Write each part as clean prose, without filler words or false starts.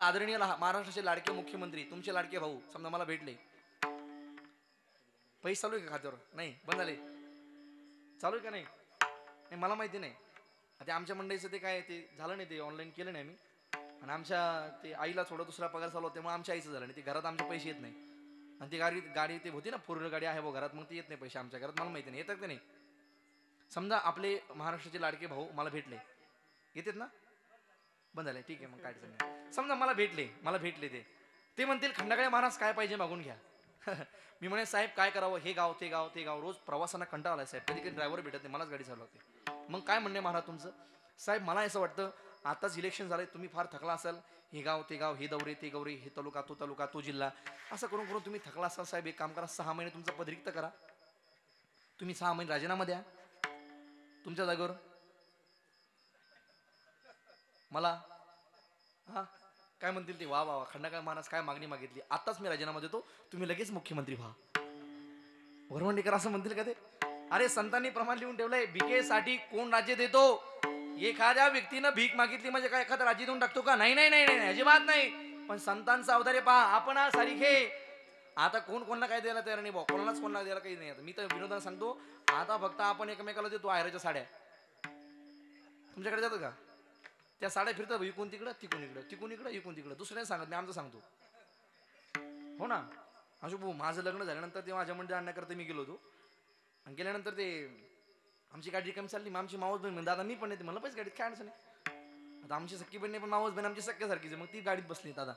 आदरणीय महाराष्ट्राचे लाडके मुख्यमंत्री तुमचे लाडके भाऊ समजा मला भेटले, पैसे चालू आहे का खात्यावर? नाही, बंद झाले. चालू आहे का? नाही, मला माहिती नाही. ते आमच्या मंडळीचं ते काय ते झालं नाही, ते ऑनलाईन केलं नाही मी. आणि आमच्या ते आईला थोडा दुसरा पगार चालू होता, त्यामुळे आमच्या आईचं झालं नाही. ते घरात आमचे पैसे येत नाही. आणि ती गाडी ते होती ना, 4 व्हीलर गाडी आहे भाऊ घरात, मग ते येत नाही पैसे आमच्या घरात. मला माहिती नाही येतात का नाही. समजा आपले महाराष्ट्राचे लाडके भाऊ मला भेटले, येतात ना? बंद झाले, ठीक आहे, मग काय अडचण नाही. समजा मला भेटले ते म्हणतील खंडाकडे महाराज काय पाहिजे मागून घ्या. मी म्हणे साहेब काय करावं, हे गाव ते गाव ते गाव, रोज प्रवासांना कंटाळा आलाय साहेब, कधी कधी ड्रायव्हर भेटत नाही, मलाच गाडी चालवते. मग काय म्हणणे महाराज तुमचं? साहेब मला असं वाटतं आताच इलेक्शन झालंय, तुम्ही फार थकला असाल, हे गाव ते गाव, हे दौरे ते गौरे, हे तालुका तो जिल्हा, असं करून करून तुम्ही थकला असाल साहेब. एक काम करा, 6 महिने तुमचा पदरिक्त करा, तुम्ही 6 महिने राजीनामा द्या तुमच्या जागेवर मला. हा काय म्हणतील ते, वा वा खंडाकाळ महाराज काय मागणी मागितली, आताच मी राजीनामा देतो, तुम्ही लगेच मुख्यमंत्री व्हा. वरवंडीकर असं म्हणतील का ते? अरे संतांनी प्रमाण लिहून ठेवलंय, भिकेसाठी कोण राज्य देतो? एखाद्या व्यक्तीनं भीक मागितली म्हणजे काय एखादा राज्य देऊन टाकतो का? नाही नाही नाही नाही, अजिबात नाही. पण संतांचा अवतारे पहा, आपण सारिखे. आता कोण कोणाला काय द्यायला तयार नाही भाऊ, कोणालाच कोणाला द्यायला काही नाही. आता मी तर विनोदाने सांगतो, आता फक्त आपण एकमेकाला देतो आहेराच्या साड्या. तुमच्याकडे जातं का? त्या साड्या फिरतात, इकून तिकडं तिकून इकडं, तिकून इकडं इकून तिकडं. दुसऱ्याने सांगत मी आमचं सांगतो. हो ना अशोक भाऊ, माझं लग्न झाल्यानंतर ते माझ्या मंडळी आणण्याकरता मी गेलो होतो. आणि गेल्यानंतर ते आमची गाडी कमी चालली, मग आमची मावस बहीण दादा मी पण येते, मला पैसे गाडीत काय अडचण नाही. आता आमची सख्खी बहीण नाही, पण मावस बहीण आमची सख्यासारखीच आहे, मग ती गाडीत बसली. दादा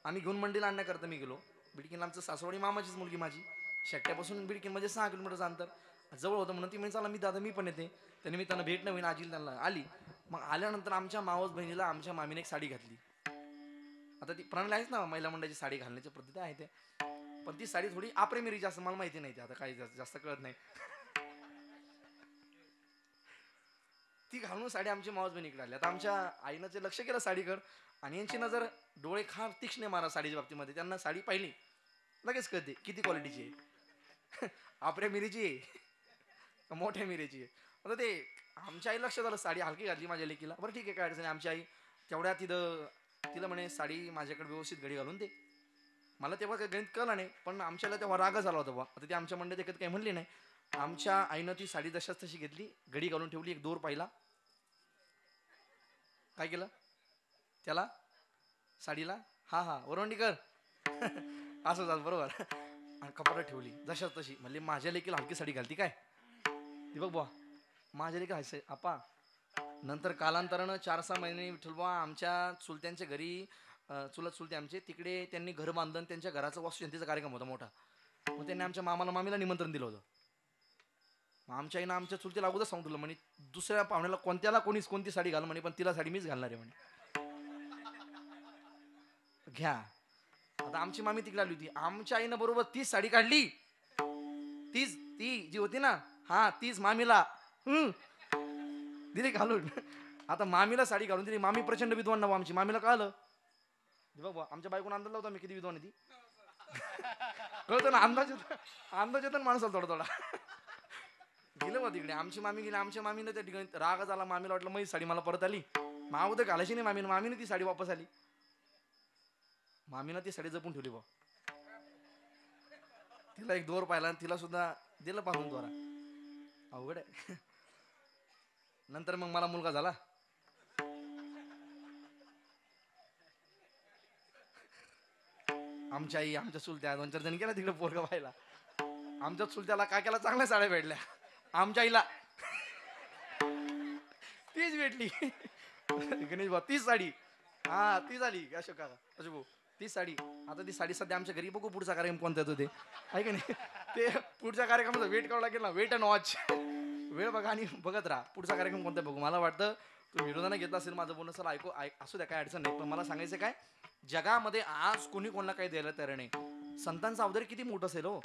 आम्ही घेऊन मंडीला आणण्याकरता मी गेलो. बिडकीन आमचं सासवडी मामाचीच मुलगी माझी, शेट्ट्यापासून बिडकीन म्हणजे 6 किलोमीटरचं अंतर, जवळ होतं म्हणून ती म्हणजे चला मी दादा मी पण येते. त्या निमित्तानं भेट नवीन आजी त्यांना आली. मग आल्यानंतर आमच्या मावस बहिणीला आमच्या मामीने एक साडी घातली. आता ती प्रणाली आहेच ना महिला मंडळाची साडी घालण्याची पद्धती आहे ते, पण ती साडी थोडी आप्रेमेरीची असं मला माहिती नाही, ते आता काही जास्त कळत नाही. ती घालून साडी आमची मावस बहिणीकडे आली. आता आमच्या आईनं ते लक्ष केलं साडीकडं, आणि यांची नजर डोळे खार तीक्ष्ण मारा साडीच्या बाबतीमध्ये. त्यांना साडी पाहिली लगेच कळते किती क्वालिटीची आहे, आपल्या मिरीची आहे मोठ्या मिरीची आहे. आता ते आमच्या आई लक्षात आलं साडी हलकी घातली माझ्या लेकीला. बरं ठीक आहे काय अडचण नाही. आमची आई तेवढ्या तिला म्हणे साडी माझ्याकडे व्यवस्थित घडी घालून दे. मला तेव्हा काही गणित कळलं नाही, पण आमच्याला तेव्हा रागच आला होता बा. आता ती आमच्या मंडळीत एकत काही म्हणली नाही. आमच्या आईनं ती साडी जशाच तशी घेतली, घडी घालून ठेवली, एक दोर पाहिला, काय केलं त्याला साडीला, हा हा वरवंडीकर असं झालं बरोबर, आणि कपडा ठेवली जशाच तशी. म्हणले माझ्या लेकीला हलकी साडी घालती काय ती बघ बुवा, माझ्या लेकी हायचं आपा. नंतर कालांतरानं 4-6 महिने विठ्ठल बुवा आमच्या चुलत्यांच्या घरी, चुलत चुलते आमचे तिकडे त्यांनी घर बांधून त्यांच्या घराचा वास्तुशांतीचा कार्यक्रम होता मोठा. मग त्यांनी आमच्या मामाला मामीला निमंत्रण दिलं होतं. मग आमच्या आईनं आमच्या चुलतीला अगोदर सांगितलं म्हणे दुसऱ्या पाहुण्याला कोणत्याला कोणती साडी घाल म्हणे, पण तिला साडी मीच घालणार आहे म्हणे, घ्या. आता आमची मामी तिकडे आली होती, आमच्या आईनं बरोबर तीच साडी काढली, तीच ती जी होती ना, हा तीच मामीला दिली घालून. आता मामीला साडी घालून दिली. मामी प्रचंड विद्वान नाव आमची, मामीला कळलं बाबा आमच्या बायकोनं अंदाज लावता मी किती विद्वान आहे ती. कळतो ना अंदाज येतो ना माणसाला थोडा थोडा. गेलं बा तिकडे आमची मामी गेली. आमच्या मामीनं त्या ठिकाणी राग झाला. मामीला वाटलं माझी साडी मला परत आली, माव तर घालायची नाही मामीनं ती साडी वापस आली. मामीनं ती साडी जपून ठेवली बा. तिला एक दोर पाहिला आणि तिला सुद्धा दिलं पाहून द्वारा. अवघड आहे. नंतर मग मला मुलगा झाला. आमच्या आई आमच्या चुलत्या 2-4 जण गेला तिकडे पोरगा व्हायला. आमच्या चुलत्याला काक्याला चांगल्या साड्या भेटल्या, आमच्या आईला तीच भेटली. गणेश भाऊ तीच साडी, हा ती झाली अशोक काका अशोक भाऊ तीच साडी. आता ती साडी सध्या आमच्या घरी, बघू पुढचा कार्यक्रम कोणता येतो ते आहे का नाही. ते पुढच्या कार्यक्रमाचा वेट करावं लागेल ना, वेट अँड वॉच, वेळ बघा आणि बघत राहा पुढचा कार्यक्रम कोणता बघू. मला वाटतं तुम्ही विरोधाने घेतला असेल माझं बोलणं, सर असू द्या काय अडचण नाही. पण मला सांगायचं काय, जगामध्ये आज कोणी कोणाला काही द्यायला तयार नाही. संतांचा अवतार किती मोठं असेल हो.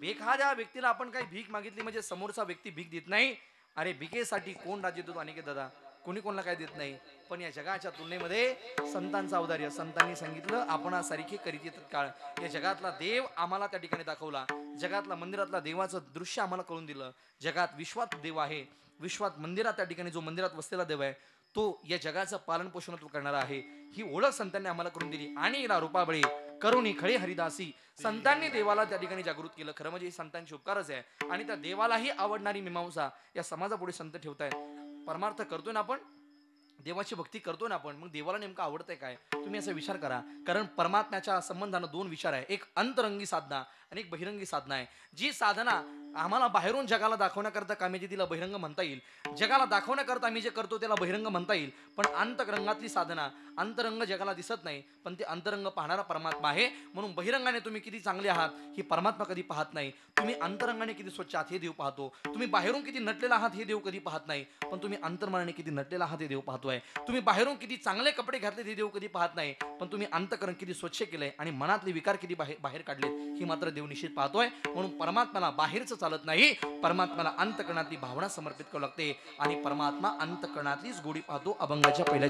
एखाद्या व्यक्तीला आपण काही भीक मागितली म्हणजे समोरचा व्यक्ती भीक देत नाही. अरे भिकेसाठी कोण राज्य देतो अनिकेत दादा, कोणी कोणाला काय देत नाही. पण या जगाच्या तुलनेमध्ये संतांचा औदार्य, संतांनी सांगितलं आपणासारखी करीत येतात काळ. या जगातला देव आम्हाला त्या ठिकाणी दाखवला, जगातला मंदिरातला देवाचं दृश्य आम्हाला कळून दिलं. जगात विश्वात देव आहे, विश्वात मंदिरात त्या ठिकाणी जो मंदिरात वसलेला देव आहे तो या जगाचं पालन पोषण तो करणारा आहे. ही ओळख संतांनी आम्हाला करून दिली. आणि रूपाबळी करुणी खळे हरिदासी, संतांनी देवाला त्या ठिकाणी जागृत केलं. खरं म्हणजे ही संतांची उपकारच आहे. आणि त्या देवालाही आवडणारी मीमांसा या समाजापुढे संत ठेवतायत. परमार्थ करतोय ना आपण, देवाची भक्ती करतो ना आपण, मग देवाला नेमकं आवडतंय काय, तुम्ही असा विचार करा. कारण परमात्म्याच्या संबंधानं दोन विचार आहे, एक अंतरंगी साधना आणि एक बहिरंगी साधना आहे. जी साधना आम्हाला बाहेरून जगाला दाखवण्याकरता कामी येते तिला बहिरंग म्हणता येईल. जगाला दाखवण्याकरता आम्ही जे करतो त्याला बहिरंग म्हणता येईल. पण अंतरंगातली साधना, अंतरंग जगाला दिसत नाही पण ते अंतरंग पाहणारा परमात्मा आहे. म्हणून बहिरंगाने तुम्ही किती चांगले आहात ही परमात्मा कधी पाहत नाही. तुम्ही अंतरंगाने किती स्वच्छ आहात हे देव पाहतो. तुम्ही बाहेरून किती नटलेला आहात हे देव कधी पाहत नाही. पण तुम्ही अंतर्मनाने किती नटलेला आहात हे देव पाहतोय. तुम्ही बाहेरून किती चांगले कपडे घातले हे देव कधी पाहत नाही. पण तुम्ही अंतकरण किती स्वच्छ केलंय आणि मनातले विकार किती बाहेर काढलेत ही मात्र देव निश्चित पाहतोय. म्हणून परमात्म्याला बाहेरचं चालत नाही, परमात्म्याला अंतकरणातली भावना समर्पित करावी लागते. आणि परमात्मा अंतकरणातलीच गोडी पाहतो. अभंगाच्या पहिल्या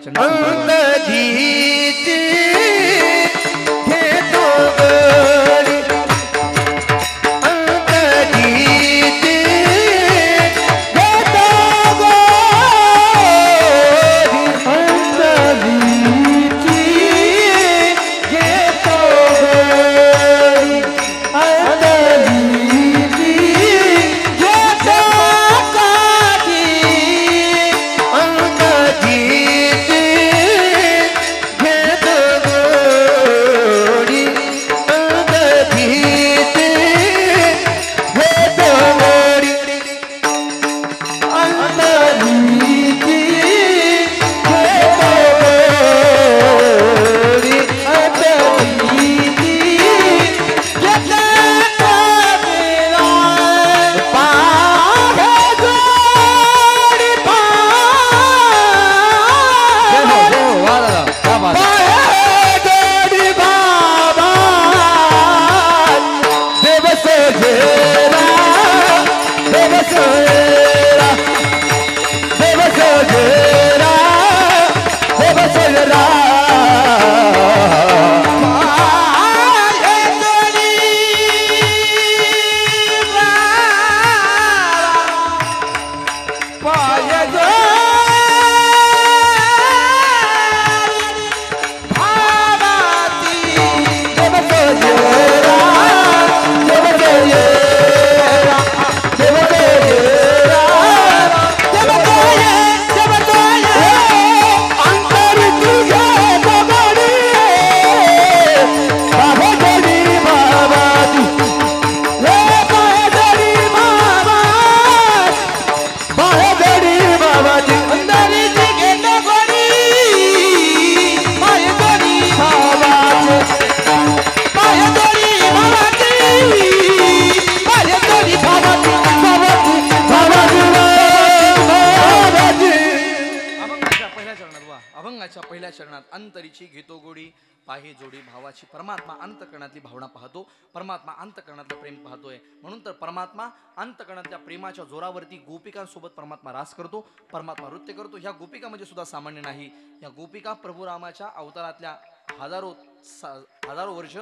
अंतरीची घेतो गोडी पाहे जोडी भावाची. परमात्मा अंतकरणातली भावना पाहतो. परमात्मा अंतकरणातलं प्रेम पाहतोय. म्हणून तर परमात्मा अंतकरणातल्या प्रेमाच्या जोरावरती गोपिकांसोबत परमात्मा रास करतो, परमात्मा नृत्य करतो. ह्या गोपिका म्हणजे सुद्धा सामान्य नाही. या गोपिका प्रभू रामाच्या अवतारातल्या हजारो वर्ष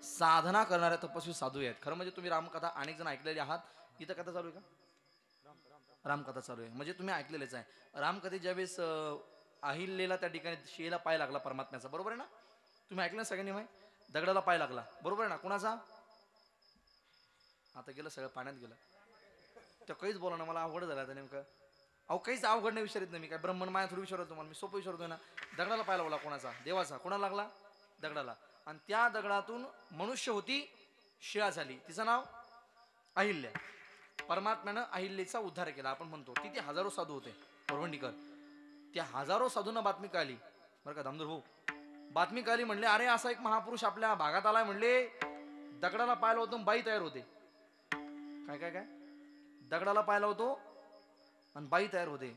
साधना करणाऱ्या तपस्वी साधू आहेत. खरं म्हणजे तुम्ही रामकथा अनेक जण ऐकलेले आहात. इथं कथा चालू आहे का? रामकथा चालू आहे म्हणजे तुम्ही ऐकलेलेच आहे. रामकथे ज्यावेळेस अहिल्याला त्या ठिकाणी शिळेला पाय लागला परमात्म्याचा, बरोबर आहे ना? तुम्ही ऐकलं सगळ्यांनी माहिती? दगडाला पाय लागला, बरोबर आहे ना? कुणाचा? आता गेलं सगळं पाण्यात गेलं. तर काहीच बोला ना, मला अवघड झालं आता नेमकं. अहो काहीच अवघड नाही विचारित नाही मी. काय ब्रह्मन माया थोडी विचारतो तुम्हाला, मी सोपं विचारतोय ना. दगडाला पाय लागला कोणाचा? देवाचा. कोणाला लागला? दगडाला. आणि त्या दगडातून मनुष्य होती शिळा झाली. तिचं नाव अहिल्या. परमात्म्यानं अहिल्याचा उद्धार केला. आपण म्हणतो तिथे हजारो साधू होते परवंडीकर. त्या हजारो साधूंना बातमी कळली बरं का दामोदर भाऊ. बातमी कळली म्हणले अरे असा एक महापुरुष आपल्या भागात आलाय. म्हणले दगडाला पाय लावतो बाई तयार होते. काय काय काय? दगडाला पाय लावतो आणि बाई तयार होते.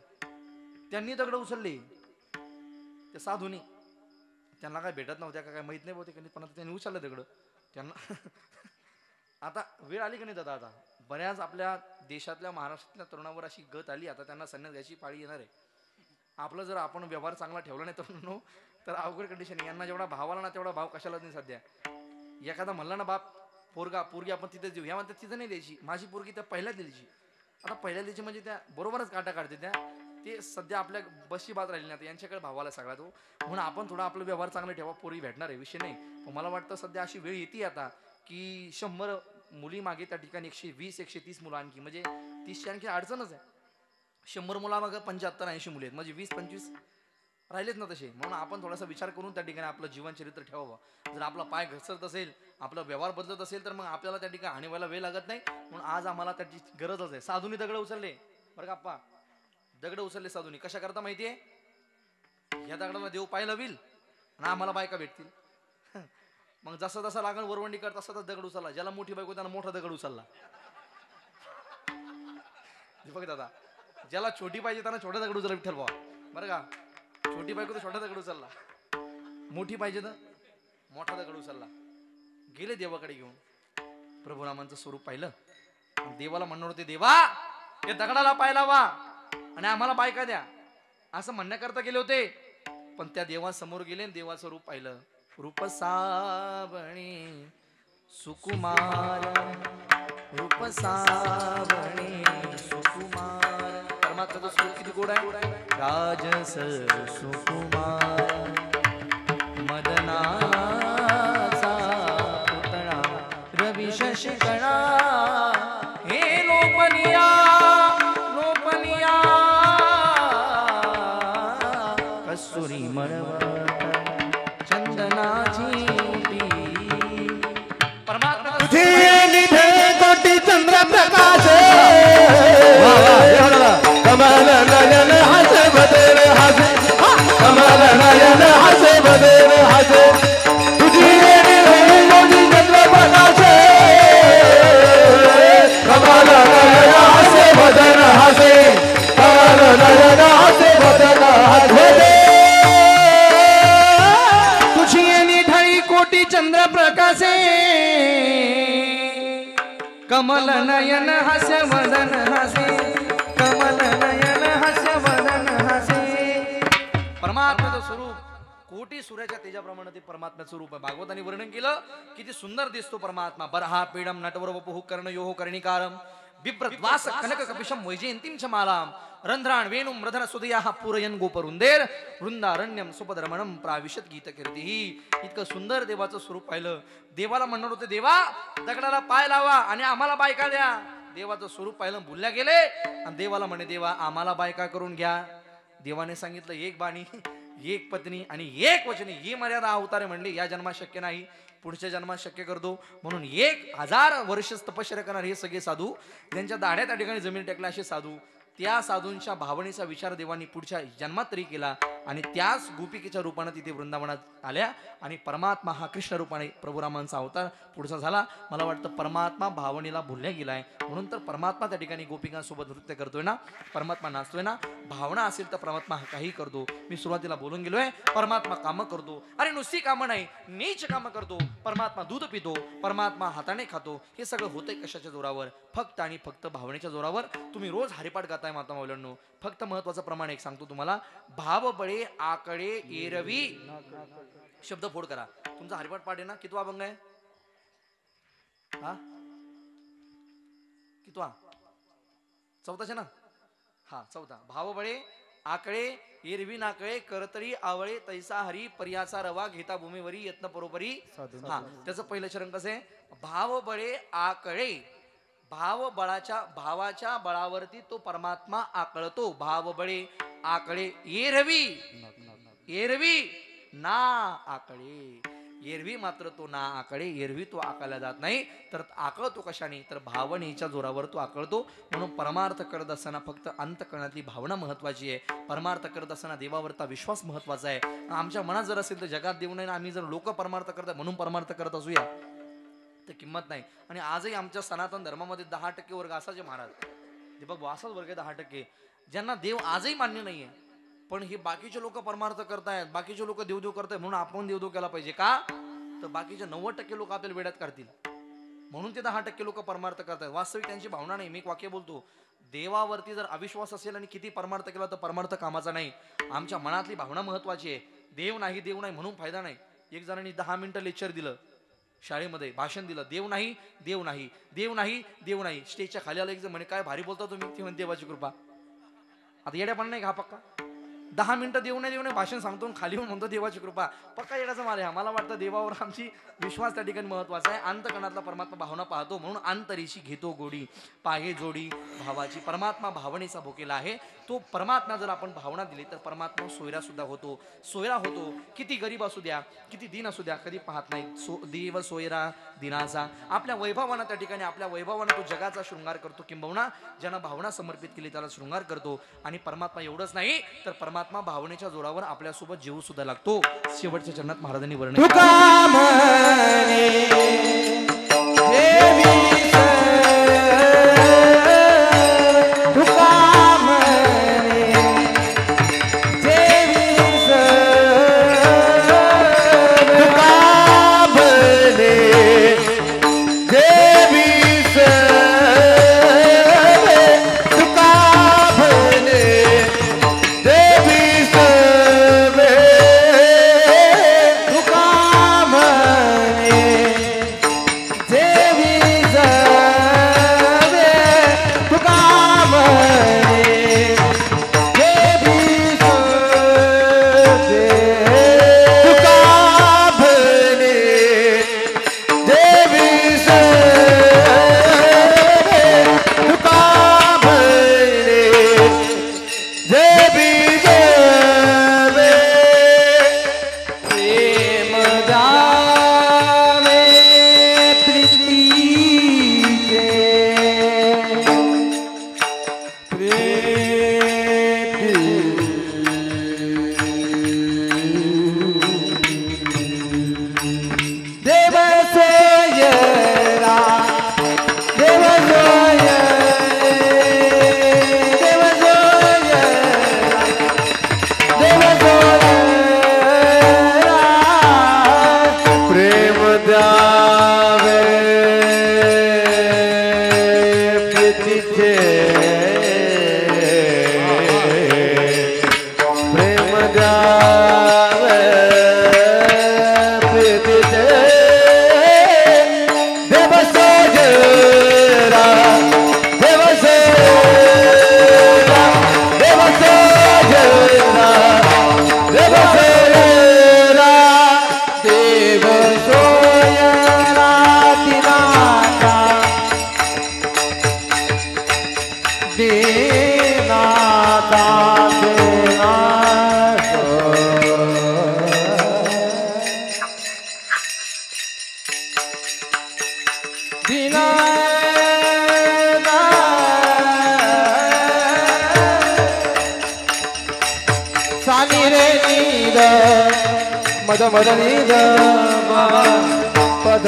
त्यांनी दगड उचलले त्या साधूनी. त्यांना काय भेटत नव्हत्या का काय माहित नाही बहुतेक, पण त्यांनी उचललं दगड त्यांना. आता वेळ आली का नाही दादा? आता बऱ्याच आपल्या देशातल्या महाराष्ट्रातल्या तरुणावर अशी गत आली. आता त्यांना संन्यास घ्यायची पाळी येणार आहे. आपलं जर आपण व्यवहार चांगला ठेवला नाही तरुणांनो तर अवघड कंडिशन. यांना जेवढा भाव आला ना तेवढा भाव कशालाच नाही सध्या. एखादा म्हणला ना बाप पोरगी आपण तिथे देऊ, ह्या म्हणतात तिथं नाही द्यायची. माझी पोरगी त्या पहिल्या दिलीची. आता पहिल्या दिलीची म्हणजे त्या बरोबरच काटा काढते. त्या ते सध्या आपल्या बशी बाद राहिली नाही, यांच्याकडे भावाला सगळा तो. म्हणून आपण थोडा आपला व्यवहार चांगला ठेवा, पोरी भेटणार आहे विषय नाही. पण मला वाटतं सध्या अशी वेळ येते आता की 100 मुली मागे त्या ठिकाणी 120 130 मुलं आणखी, म्हणजे 30ची आणखी अडचणच आहे. 100 मुलामागं 75 80 मुली आहेत, म्हणजे 20 25 राहिलेत ना तसे. म्हणून आपण थोडासा विचार करून त्या ठिकाणी आपलं जीवन चरित्र ठेवावं. जर आपला पाय घसरत असेल, आपला व्यवहार बदलत असेल, तर मग आपल्याला त्या ठिकाणी हानी व्हायला वेळ लागत नाही. म्हणून आज आम्हाला त्याची गरजच आहे. साधूनी दगड उचलले बरं का आप्पा, दगड उचलले साधूनी. कशा करता माहितीये? या दगडाला देव पाय लावील आणि आम्हाला बायका भेटतील. मग जसा जसा लागण वरवंडी करत तसा तसा दगड उचलला. ज्याला मोठी बायको त्यानं मोठा दगड उचलला. दीपक दादा, ज्याला छोटी पाहिजे त्यांना छोटा दगड उचलला विठ्ठल बाबा, बरं का. छोटी बायको तर छोटा दगड उचलला, मोठी पाहिजे तर मोठा दगड उचलला. गेले देवाकडे घेऊन. प्रभू रामांचं स्वरूप पाहिलं. देवाला म्हणणार होते, देवा या दगडाला पाय लावा आणि आम्हाला बायका द्या, असं म्हणण्याकरता गेले होते. पण त्या देवासमोर गेले आणि देवाचं रूप पाहिलं. रूप सावणी सुकुमार, रूप सावणी सुकुमार. परमात्माचं स्वरूप किती गोड आहे. राजस सुकुमार मदनाचा पुतळा रवी शशिकणा, हे लोपनिया लोपनिया कस्तुरी मळवट चंदनाची परमात्मा तुझे निधे कोटी चंद्र प्रकाश, कमल नयन हसे बदर हसे, कमल नयन हसे बदर हसे. तुझे निधे कोटी चंद्र प्रकाश, कमल नयन हसे बदर हसे, कमल नयन हसे बदर हसे. तुझी निधळी कोटी चंद्र प्रकाशे, कमल नयन हास्य वदन हासे, कमल नयन हास्य वदन हासे. परमात्म्याचं स्वरूप कोटी सूर्याच्या तेजाप्रमाणे ते परमात्म्याचं रूप आहे. भागवताने वर्णन केलं किती सुंदर दिसतो परमात्मा. बरहा पीडम नटवर वपुः कर्णयोः कर्णिकारम, बिभ्रद्वास कनक कपिशम वैजयंतीं च मालाम, रंध्राण वेणुं मृधन सुदयाः पूरयन् गोपरुंदेर, वृंदारण्यम सुपदरमणम प्राविशत गीत कीर्तिः. इतकं सुंदर देवाचं स्वरूप पाहिलं. देवाला म्हणणार होते, देवा दगडाला पाय लावा आणि आम्हाला बायका द्या. देवाचं स्वरूप पाहिलं, भुलल्या गेले आणि देवाला म्हणे, देवा आम्हाला बायका करून घ्या. देवाने सांगितलं, एक बाणी एक पत्नी आणि एक वचनी ही मर्यादा अवतारे म्हणले. या जन्मात शक्य नाही, पुढच्या जन्मात शक्य करतो. म्हणून 1000 वर्ष तपश्चर्या करणारे हे सगळे साधू, त्यांच्या दाढ्या त्या ठिकाणी जमीन टेकल्या असे साधू, त्या साधूंच्या भावनेचा विचार देवानी पुढच्या जन्मात तरी केला आणि त्याच गोपिकेच्या रूपाने तिथे वृंदावनात आल्या आणि परमात्मा हा कृष्ण रूपाने प्रभुरामांचा अवतार पुढचा झाला. मला वाटतं परमात्मा भावनेला भुलल्या गेलाय, म्हणून तर परमात्मा त्या ठिकाणी गोपिकांसोबत नृत्य करतोय ना, परमात्मा नाचतोय ना. भावना असेल तर परमात्मा काही करतो. मी सुरुवातीला बोलून गेलोय, परमात्मा कामं करतो. अरे नुसती कामं नाही, नीच कामं करतो. परमात्मा दूध पितो, परमात्मा हाताने खातो. हे सगळं होतंय कशाच्या जोरावर? फक्त आणि फक्त भावनेच्या जोरावर. तुम्ही रोज हरिपाठ गाताय माता मौल्यांनो. फक्त महत्वाचं प्रमाण एक सांगतो तुम्हाला, भाव बळे आकडे एरवी. शब्द फोड करा. तुमचा हरिपाठ पाठ आहे ना? कितवा अभंग आहे हा? कितवा? चौथाच ना? हा चौथा. भाव बळे आकडे एरवी नाकळे करतळी आवळे तैसा हरी पर्याचा रवा घेता भूमीवरी यत्न परोपरी. हा, त्याचं पहिलं चरण कसं आहे? भाव बळे आकळे. भाव बळाच्या भावाच्या बळावरती तो परमात्मा आकळतो. भाव बळे आकळे एरवी एरवी ना आकळे. एरवी मात्र तो ना आकडे. एरवी तो आकळला जात नाही, तर आकळतो कशाने? तर भावनेच्या जोरावर तो आकळतो. म्हणून परमार्थ करत असताना फक्त अंतःकरणातली भावना महत्वाची आहे. परमार्थ करत असताना देवावरचा विश्वास महत्वाचा आहे. आमच्या मनात जर असेल तर जगात देऊ नये, आम्ही जर लोक परमार्थ करतात म्हणून परमार्थ करत असूया तर किंमत नाही. आणि आजही आमच्या सनातन धर्मामध्ये 10% वर्ग असाचे महाराज दीपक भाऊ, असाच वर्ग आहे 10%, ज्यांना देव आजही मान्य नाहीये. पण हे बाकीचे लोक परमार्थ करतायत, बाकीचे लोक देवदेव करतायत, म्हणून आपण देवदेव केला पाहिजे का? तर बाकीचे 90% लोक आपल्याला वेड्यात काढतील, म्हणून ते 10% लोक परमार्थ करतायत. वास्तविक त्यांची भावना नाही. मी एक वाक्य बोलतो, देवावरती जर अविश्वास असेल आणि किती परमार्थ केला तर परमार्थ कामाचा नाही. आमच्या मनातली भावना महत्वाची आहे. देव नाही देव नाही म्हणून फायदा नाही. एक जणांनी 10 मिनिटं लेक्चर दिलं, शाळेमध्ये भाषण दिलं, देव नाही देव नाही देव नाही देव नाही. स्टेजच्या खाली आलं एक जण म्हणे, काय भारी बोलता तुम्ही? ती म्हणते देवाची कृपा. आता येड्यापण नाही का पक्का 10 मिनिटं देऊ नये भाषण सांगतो आणि खाली येऊन म्हणतो देवाची कृपा पक्का येण्याचा माल आहे. मला वाटतं देवावर आमची विश्वास त्या ठिकाणी महत्वाचा आहे. अंतकणातला परमात्मा भावना पाहतो म्हणून अंतरीशी घेतो गोडी पाहे जोडी भावाची. परमात्मा भावनेचा भोकेला आहे. तो परमात्मा जर आपण भावना दिली तर परमात्मा सोयरा सुद्धा होतो. सोयरा होतो किती गरीब असू द्या किती दिन असू द्या कधी पाहत नाही देव सोयरा दिनाचा. आपल्या वैभवानं त्या ठिकाणी आपल्या वैभवानं तो जगाचा शृंगार करतो किंबहुना ज्यानं भावना समर्पित केली त्याला शृंगार करतो. आणि परमात्मा एवढंच नाही तर परमात्मा भावनेच्या जोरावर आपल्यासोबत जीव सुद्धा लागतो. शेवटच्या चरणात महाराजांनी वर्णन तुका म्हणे देवी तुका म्हणे देवी तुका म्हणे देवी तुका म्हणे देवी तुका म्हणे देवी तुका म्हणे देवी तुका म्हणे देवी तुका म्हणे देवी प्रेम जाणे प्रीतीचे देव सोयरा देव सोयरा देव सोयरा देव सोयरा प्रेम द्यावे प्रीतीचे प्रेम द्यावे प्रीतीचे देव सोयरा देव सोयरा देव सोयरा देव सोयरा देव सोयरा दिनाचा दिनाचा सानी रे नीद मद मद नीद पद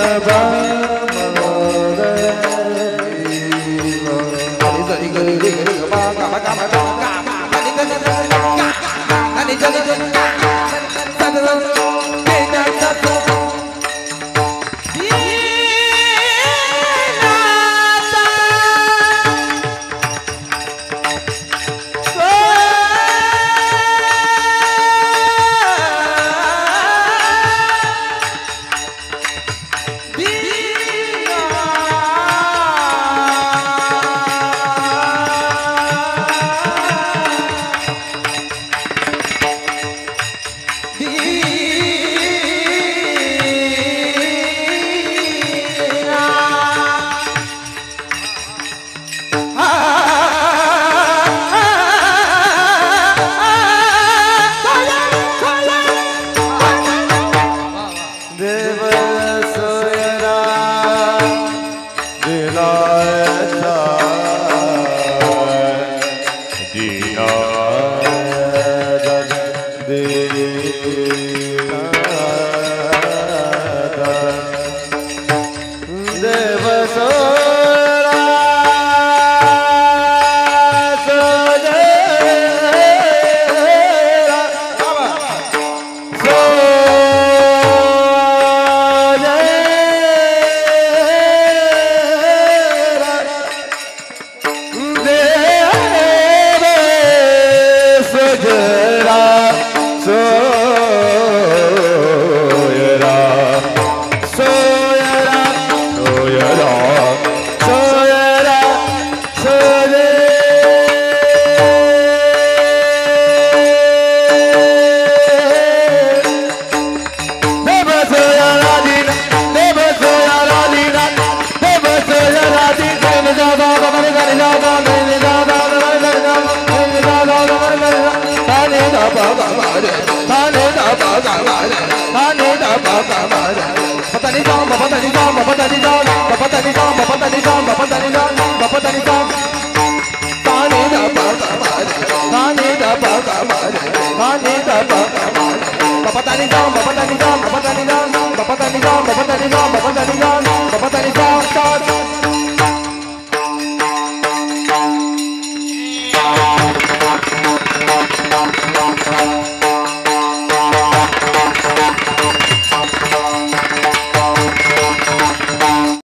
डबा गावा, कानू डबा गावा.